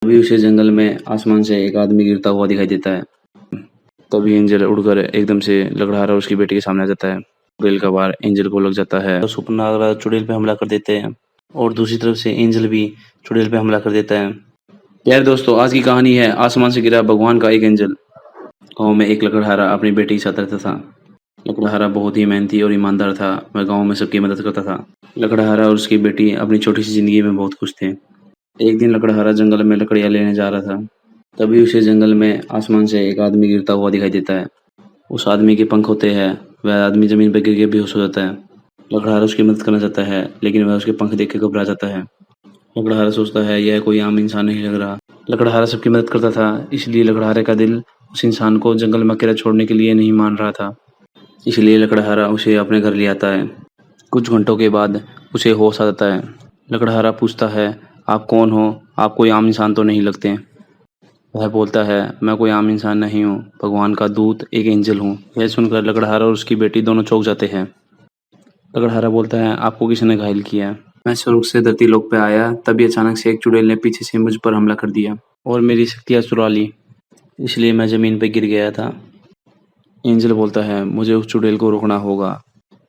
तभी उसे जंगल में आसमान से एक आदमी गिरता हुआ दिखाई देता है। तभी एंजल उड़कर एकदम से लकड़हारा उसकी बेटी के सामने आ जाता है। चुड़ैल का वार एंजल को लग जाता है तो सुपरनाग चुड़ैल पे हमला कर देते हैं और दूसरी तरफ से एंजल भी चुड़ैल पे हमला कर देता है। यार दोस्तों, आज की कहानी है आसमान से गिरा भगवान का एक एंजल। गाँव में एक लकड़हारा अपनी बेटी के साथ रहता था। लकड़हारा बहुत ही मेहनती और ईमानदार था। वह गाँव में सबकी मदद करता था। लकड़हारा और उसकी बेटी अपनी छोटी सी जिंदगी में बहुत खुश थे। एक दिन लकड़हारा जंगल में लकड़ियाँ लेने जा रहा था। तभी उसे जंगल में आसमान से एक आदमी गिरता हुआ दिखाई देता है। उस आदमी के पंख होते हैं। वह आदमी जमीन पर गिर के बेहोश हो जाता है। लकड़हारा उसकी मदद करना चाहता है, लेकिन वह उसके पंख देख के घबरा जाता है। लकड़हारा सोचता है यह कोई आम इंसान नहीं लग रहा। लकड़हारा सबकी मदद करता था, इसलिए लकड़हारे का दिल उस इंसान को जंगल में अकेला छोड़ने के लिए नहीं मान रहा था। इसलिए लकड़हारा उसे अपने घर ले आता है। कुछ घंटों के बाद उसे होश आ जाता है। लकड़हारा पूछता है, आप कौन हो? आप कोई आम इंसान तो नहीं लगते। वह बोलता है, मैं कोई आम इंसान नहीं हूँ, भगवान का दूत एक एंजल हूँ। यह सुनकर लकड़हारा और उसकी बेटी दोनों चौंक जाते हैं। लकड़हारा बोलता है, आपको किसने घायल किया? मैं स्वर्ग से धरती लोक पे आया, तभी अचानक से एक चुड़ैल ने पीछे से मुझ पर हमला कर दिया और मेरी शक्तियाँ चुरा ली, इसलिए मैं जमीन पर गिर गया था। एंजल बोलता है, मुझे उस चुड़ैल को रोकना होगा।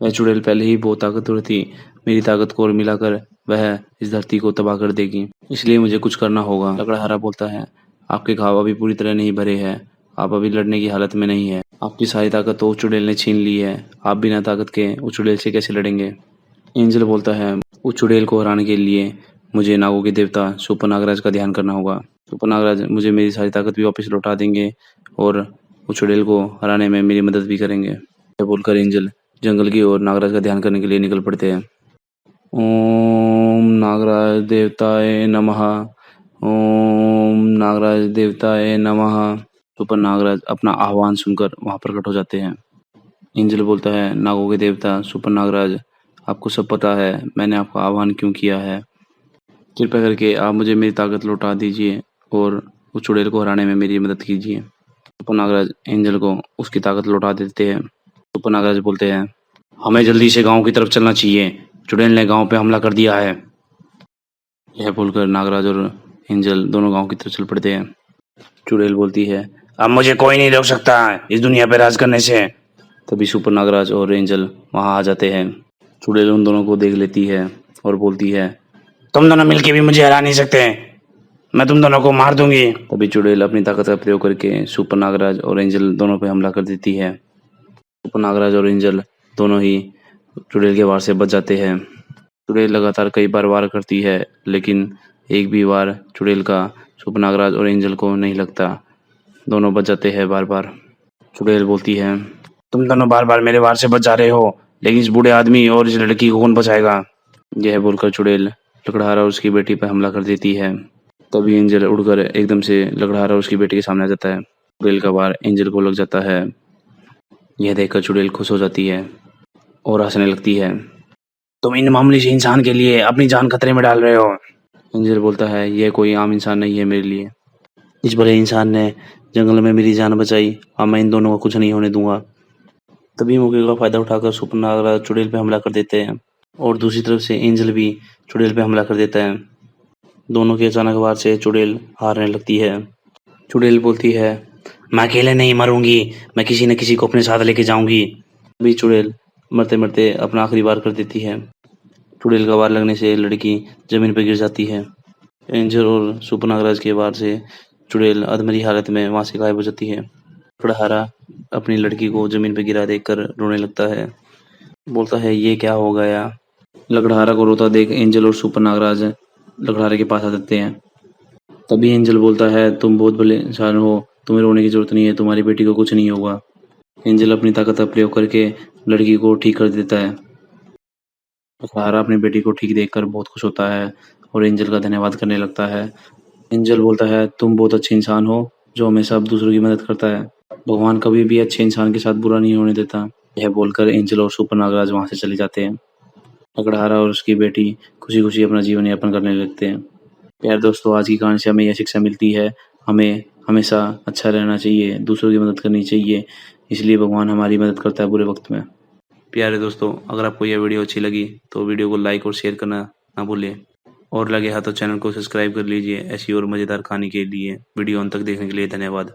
वह चुड़ैल पहले ही बहुत ताकतवर थी। मेरी ताकत को मिलाकर वह इस धरती को तबाह कर देगी, इसलिए मुझे कुछ करना होगा। लकड़हारा बोलता है, आपके घाव अभी पूरी तरह नहीं भरे हैं। आप अभी लड़ने की हालत में नहीं है। आपकी सारी ताकत तो उस चुड़ैल ने छीन ली है। आप बिना ताकत के उस चुड़ैल से कैसे लड़ेंगे? एंजल बोलता है, उस चुड़ैल को हराने के लिए मुझे नागों के देवता सुपर नागराज का ध्यान करना होगा। सुपर नागराज मुझे मेरी सारी ताकत भी वापस लौटा देंगे और उस चुड़ैल को हराने में मेरी मदद भी करेंगे। यह बोलकर एंजल जंगल की ओर नागराज का ध्यान करने के लिए निकल पड़ते हैं। ओम नागराज देवताय नमः। ओम नागराज देवताय नमः। सुपर नागराज अपना आह्वान सुनकर वहां प्रकट हो जाते हैं। एंजल बोलता है, नागों के देवता सुपर नागराज, आपको सब पता है मैंने आपका आह्वान क्यों किया है। कृपया करके आप मुझे मेरी ताकत लौटा दीजिए और उस चुड़ैल को हराने में मेरी मदद कीजिए। सुपर नागराज एंजल को उसकी ताकत लौटा देते हैं। सुपर नागराज बोलते हैं, हमें जल्दी से गांव की तरफ चलना चाहिए, चुड़ैल ने गांव पे हमला कर दिया है। यह बोलकर नागराज और एंजल दोनों गांव की तरफ चल पड़ते हैं। चुड़ैल बोलती है, अब मुझे कोई नहीं रोक सकता इस दुनिया पे राज करने से। तभी सुपर नागराज और एंजल वहां आ जाते हैं। चुड़ैल उन दोनों को देख लेती है और बोलती है, तुम दोनों मिलके भी मुझे हरा नहीं सकते, मैं तुम दोनों को मार दूंगी। तभी चुड़ैल अपनी ताकत का प्रयोग करके सुपर नागराज और एंजल दोनों पे हमला कर देती है। सुपर नागराज और एंजल दोनों ही चुड़ैल के वार से बच जाते हैं। चुड़ैल लगातार कई बार वार करती है, लेकिन एक भी वार चुड़ैल का सुपर नागराज और एंजल को नहीं लगता। दोनों बच जाते हैं बार बार। चुड़ैल बोलती है, तुम दोनों बार बार मेरे वार से बच जा रहे हो, लेकिन इस बूढ़े आदमी और इस लड़की को कौन बचाएगा? यह बोलकर चुड़ैल लकड़हारा और उसकी बेटी पर हमला कर देती है। तभी एंजल उड़कर एकदम से लकड़हारा और उसकी बेटी के सामने आ जाता है। चुड़ैल का वार एंजल को लग जाता है। यह देखकर चुड़ैल खुश हो जाती है और हंसने लगती है, तुम इन मामूली से इंसान के लिए अपनी जान खतरे में डाल रहे हो। एंजल बोलता है, यह कोई आम इंसान नहीं है मेरे लिए। इस बड़े इंसान ने जंगल में मेरी जान बचाई और मैं इन दोनों को कुछ नहीं होने दूंगा। तभी मौके का फायदा उठाकर सुपर नागराज चुड़ैल पे हमला कर देते हैं और दूसरी तरफ से एंजल भी चुड़ैल पे हमला कर देता है। दोनों के अचानक वार से चुड़ैल हारने लगती है। चुड़ैल बोलती है, मैं अकेले नहीं मरूंगी, मैं किसी न किसी को अपने साथ लेके जाऊंगी। तभी चुड़ैल मरते मरते अपना आखिरी वार कर देती है। चुड़ैल का वार लगने से लड़की जमीन पर गिर जाती है। एंजल और सुपर नागराज के वार से चुड़ैल अधमरी हालत में वहां से गायब हो जाती है। लकड़हारा अपनी लड़की को जमीन पर गिरा देखकर रोने लगता है। बोलता है, ये क्या हो गया? लकड़हारा को रोता देख एंजल और सुपर नागराज लकड़हारे के पास आ जाते हैं। तभी एंजल बोलता है, तुम बहुत बड़े इंसान हो, तुम्हें रोने की जरूरत नहीं है, तुम्हारी बेटी को कुछ नहीं होगा। एंजल अपनी ताकत का प्रयोग करके लड़की को ठीक कर देता है। लकड़हारा अपनी बेटी को ठीक देखकर बहुत खुश होता है और एंजल का धन्यवाद करने लगता है। एंजल बोलता है, तुम बहुत अच्छे इंसान हो जो हमेशा अब दूसरों की मदद करता है। भगवान कभी भी अच्छे इंसान के साथ बुरा नहीं होने देता। यह बोलकर एंजल और सुपर नागराज वहां से चले जाते हैं। लकड़हारा और उसकी बेटी खुशी खुशी अपना जीवन यापन करने लगते हैं। प्यारे दोस्तों, आज की कहानी से हमें यह शिक्षा मिलती है, हमें हमेशा अच्छा रहना चाहिए, दूसरों की मदद करनी चाहिए, इसलिए भगवान हमारी मदद करता है बुरे वक्त में। प्यारे दोस्तों, अगर आपको यह वीडियो अच्छी लगी तो वीडियो को लाइक और शेयर करना ना भूलें। और लगे हाथ तो चैनल को सब्सक्राइब कर लीजिए ऐसी और मज़ेदार कहानी के लिए। वीडियो अंत तक देखने के लिए धन्यवाद।